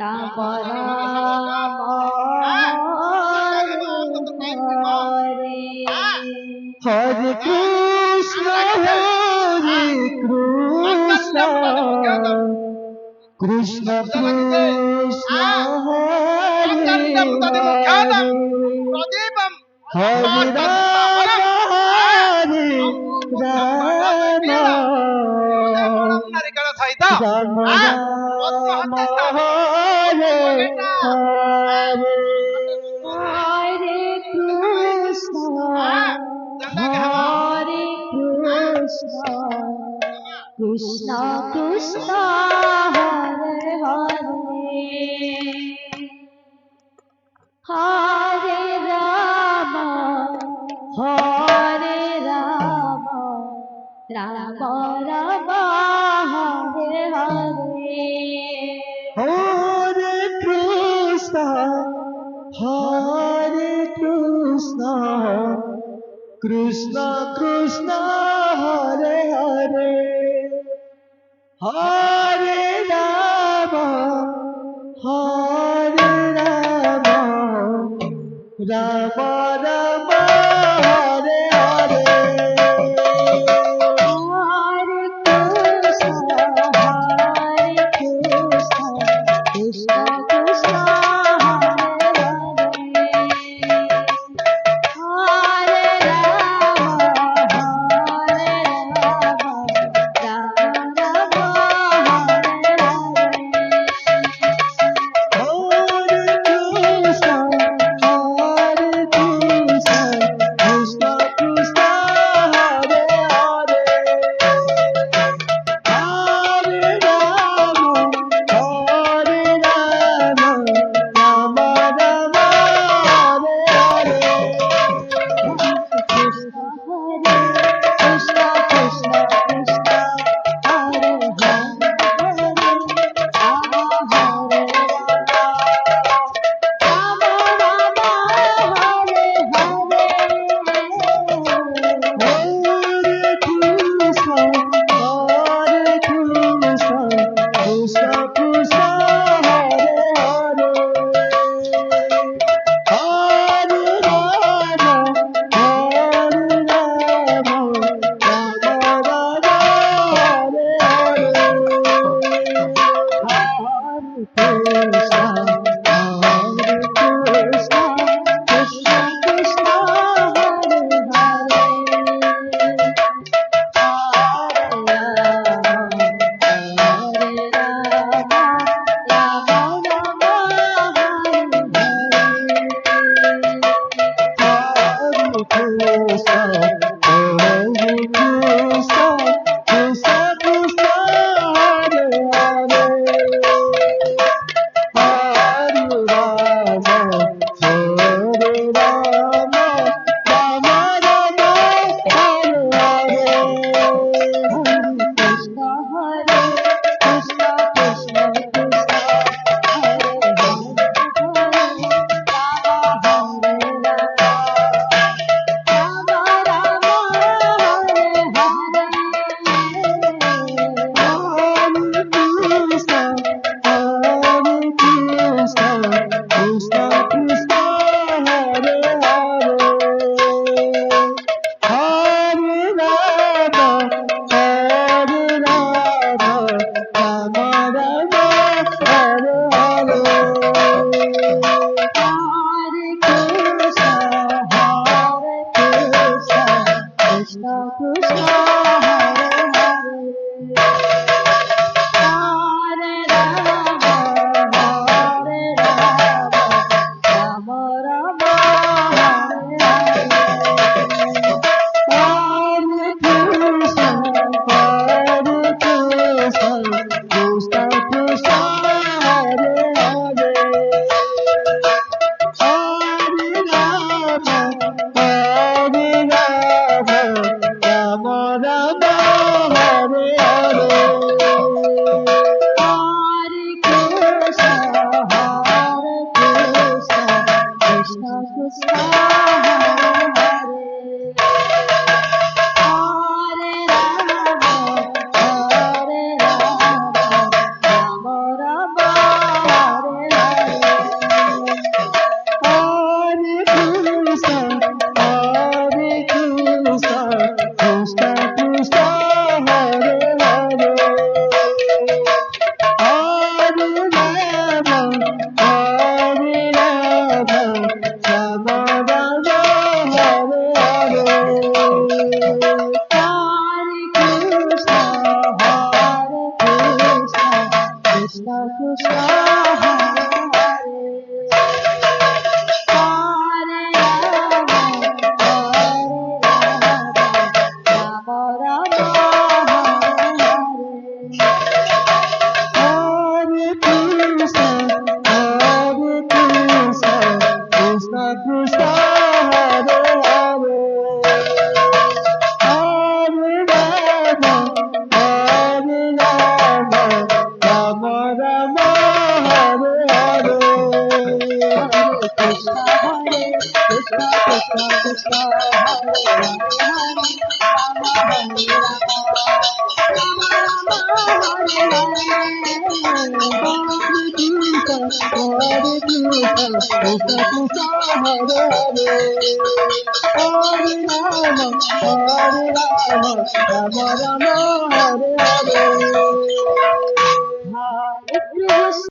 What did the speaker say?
Ram Ram Hare Krishna Krishna Krishna Hare Hare Hare Ram Ram Hare Hare Hare Krishna Krishna Krishna Hare Hare Hare Ram Ram Ram Hare Hare Hare Krishna Krishna Krishna Hare Hare Hare Ram Ram Ram Hare Hare Hare Krishna Krishna Krishna Hare Hare Hare Ram Ram Hare Ram Ram Hare Hare Hare Krishna Krishna Krishna Hare Hare Rama Hare Rama Rama Rama Hare Hare Krishna Krishna Hare Hare Hare Rama Rama Rama Hare Hare Hare Krishna